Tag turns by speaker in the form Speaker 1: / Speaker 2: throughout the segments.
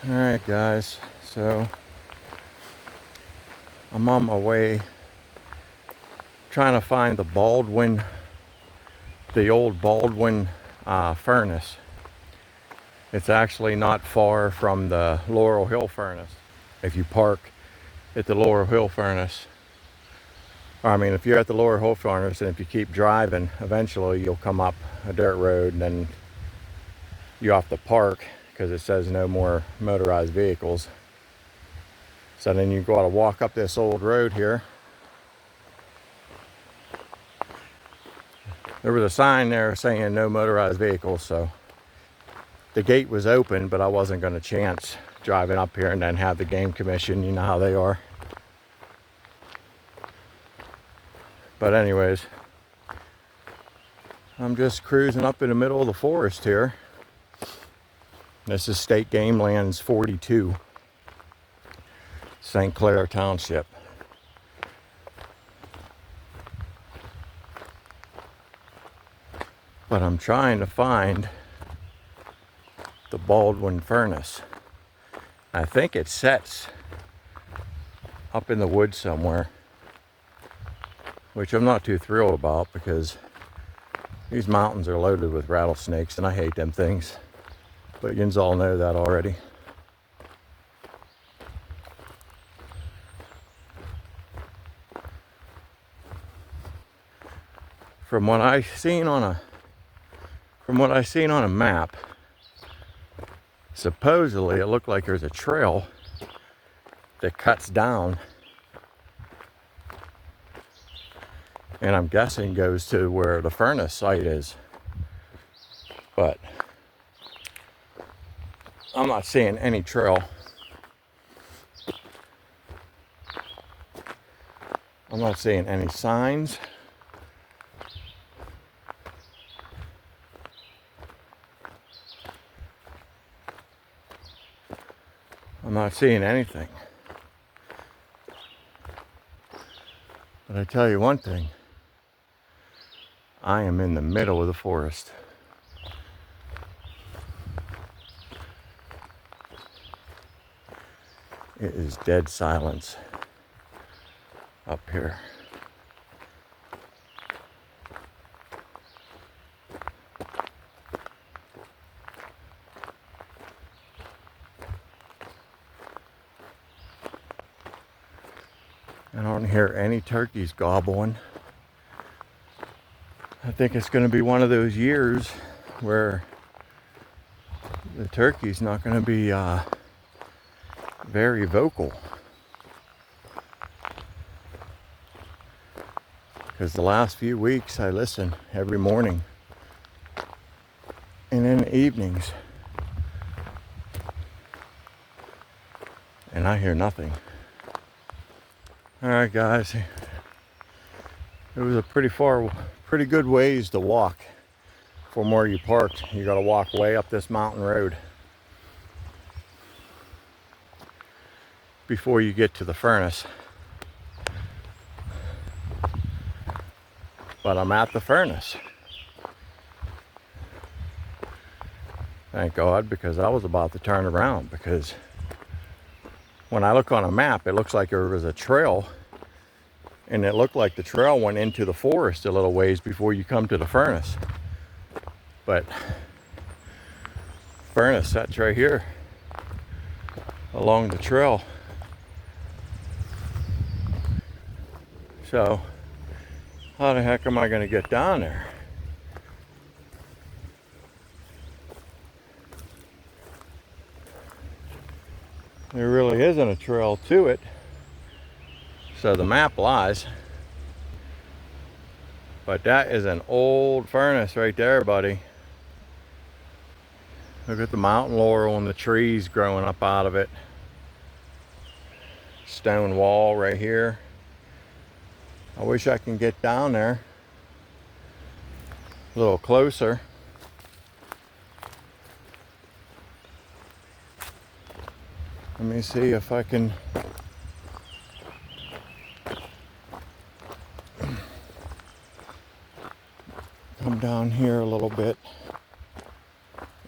Speaker 1: Alright guys, so I'm on my way trying to find the old Baldwin furnace. It's actually not far from the Laurel Hill Furnace. If you park at the Laurel Hill Furnace, if you're at the Laurel Hill Furnace and if you keep driving, eventually you'll come up a dirt road and then you have to park because it says no more motorized vehicles. So then you got to walk up this old road here. There was a sign there saying no motorized vehicles, so the gate was open, but I wasn't going to chance driving up here and then have the game commission. You know how they are. But anyways, I'm just cruising up in the middle of the forest here. This is State Gamelands 42, Clair Township. But I'm trying to find the Baldwin Furnace. I think it sets up in the woods somewhere, which I'm not too thrilled about because these mountains are loaded with rattlesnakes and I hate them things. But yous all know that already. From what I seen on a map, supposedly it looked like there's a trail that cuts down, and I'm guessing goes to where the furnace site is. But I'm not seeing any trail. I'm not seeing any signs. I'm not seeing anything. But I tell you one thing, I am in the middle of the forest. It is dead silence up here. I don't hear any turkeys gobbling. I think it's going to be one of those years where the turkey's not going to be very vocal. Because the last few weeks I listen every morning and in the evenings, and I hear nothing. Alright guys, it was a pretty good ways to walk from where you parked. You gotta walk way up this mountain road before you get to the furnace. But I'm at the furnace. Thank God, because I was about to turn around, because when I look on a map, it looks like there was a trail, and it looked like the trail went into the forest a little ways before you come to the furnace. But furnace sits right here along the trail. So how the heck am I going to get down there? There really isn't a trail to it, so the map lies. But that is an old furnace right there, buddy. Look at the mountain laurel and the trees growing up out of it. Stone wall right here. I wish I can get down there a little closer. Let me see if I can come down here a little bit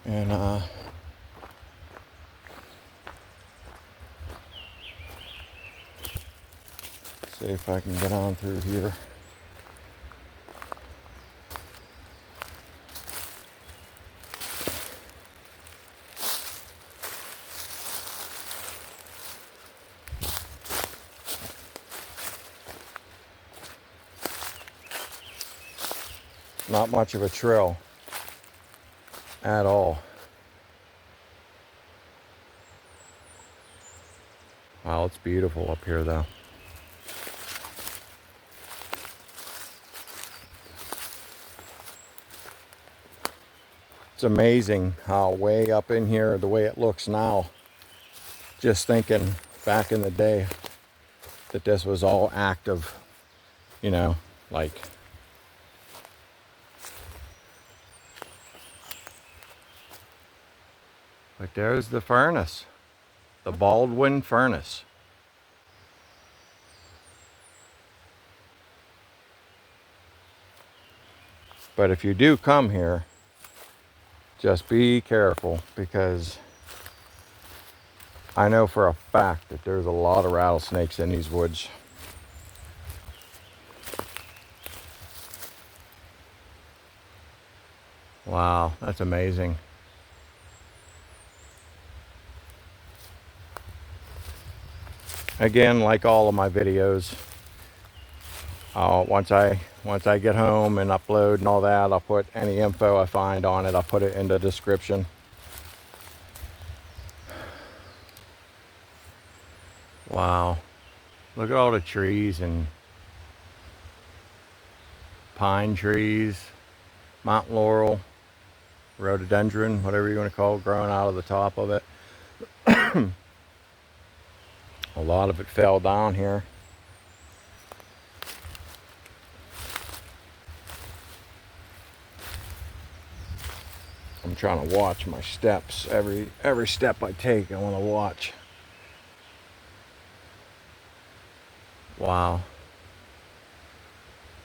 Speaker 1: and See if I can get on through here. Not much of a trail at all. Wow, it's beautiful up here though. It's amazing how way up in here, the way it looks now, just thinking back in the day that this was all active, you know, like but there's the furnace, the Baldwin Furnace. But if you do come here, just be careful, because I know for a fact that there's a lot of rattlesnakes in these woods. Wow, that's amazing. Again, like all of my videos, once I get home and upload and all that, I'll put any info I find on it, I'll put it in the description. Wow, look at all the trees and pine trees, mountain laurel, rhododendron, whatever you want to call it, growing out of the top of it. A lot of it fell down here. I'm trying to watch my steps. Every step I take, I want to watch. Wow.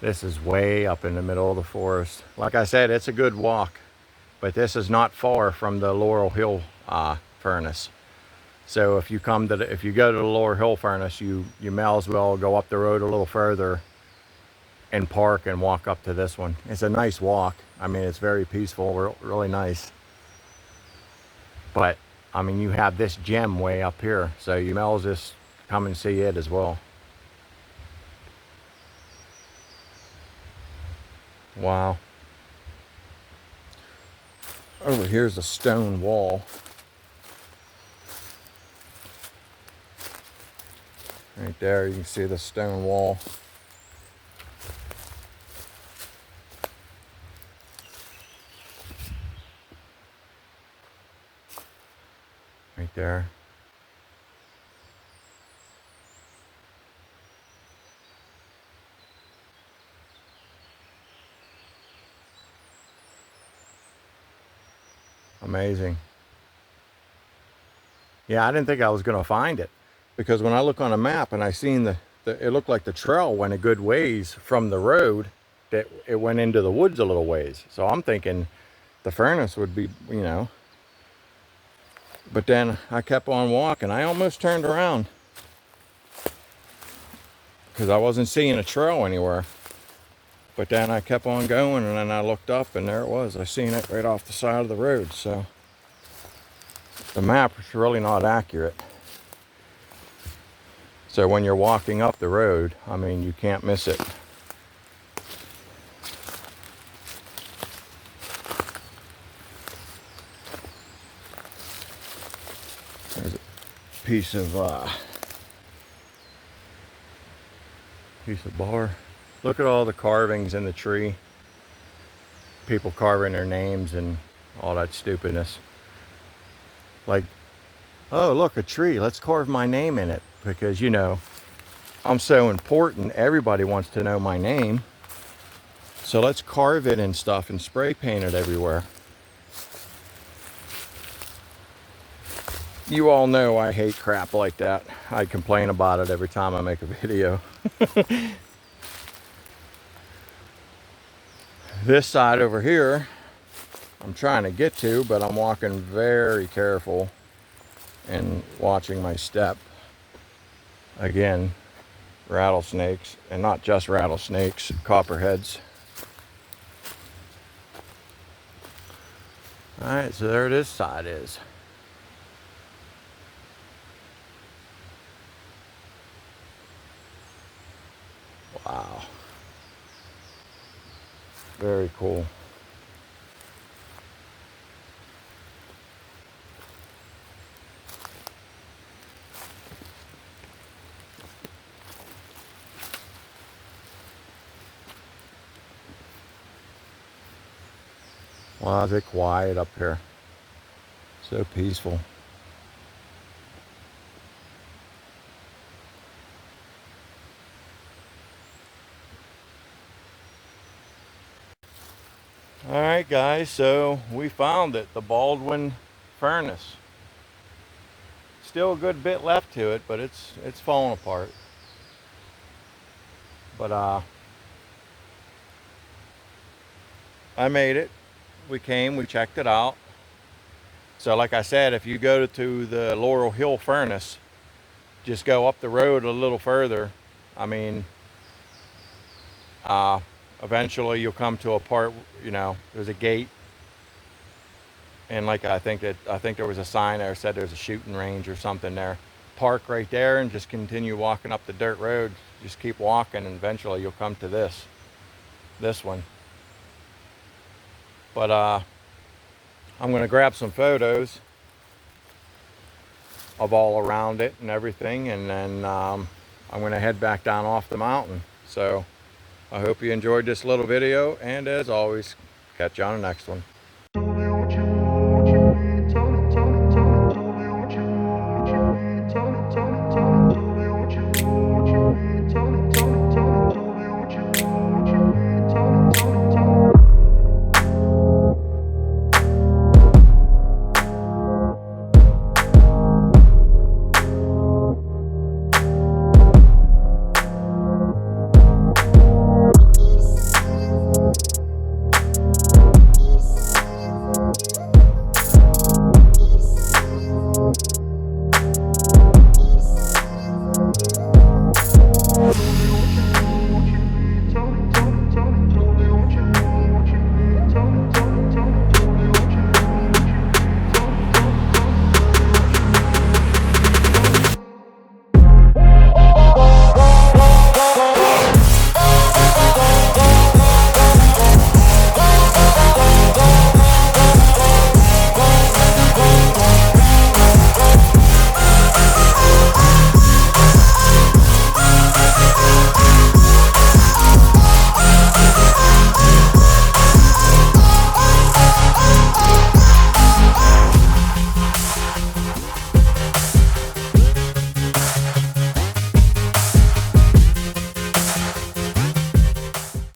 Speaker 1: This is way up in the middle of the forest. Like I said, it's a good walk, but this is not far from the Laurel Hill Furnace. So if you go to the Laurel Hill Furnace, you may as well go up the road a little further and park and walk up to this one. It's a nice walk. I mean, it's very peaceful, really nice. But I mean, you have this gem way up here, so you may as well just come and see it as well. Wow. Over here's a stone wall. Right there, you can see the stone wall. Right there. Amazing. Yeah, I didn't think I was going to find it, because when I look on a map and I seen it looked like the trail went a good ways from the road, that it went into the woods a little ways. So I'm thinking the furnace would be, you know. But then I kept on walking. I almost turned around because I wasn't seeing a trail anywhere. But then I kept on going, and then I looked up, and there it was. I seen it right off the side of the road. So the map is really not accurate. So when you're walking up the road, I mean, you can't miss it. There's a piece of bar. Look at all the carvings in the tree. People carving their names and all that stupidness. Like, oh, look, a tree. Let's carve my name in it. Because, you know, I'm so important. Everybody wants to know my name. So let's carve it and stuff and spray paint it everywhere. You all know I hate crap like that. I complain about it every time I make a video. This side over here, I'm trying to get to, but I'm walking very careful and watching my step. Again, rattlesnakes, and not just rattlesnakes, copperheads. All right, so there this side is. Wow. Very cool. Wow, is it quiet up here. So peaceful. All right, guys, so we found it, the Baldwin Furnace. Still a good bit left to it, but it's falling apart. But I made it. We came, we checked it out. So like I said, if you go to the Laurel Hill Furnace, just go up the road a little further. I mean, eventually you'll come to a part, you know, there's a gate. And like I think there was a sign there that said there's a shooting range or something there. Park right there and just continue walking up the dirt road. Just keep walking and eventually you'll come to this one. But I'm gonna grab some photos of all around it and everything, and then I'm gonna head back down off the mountain. So I hope you enjoyed this little video, and as always, catch you on the next one.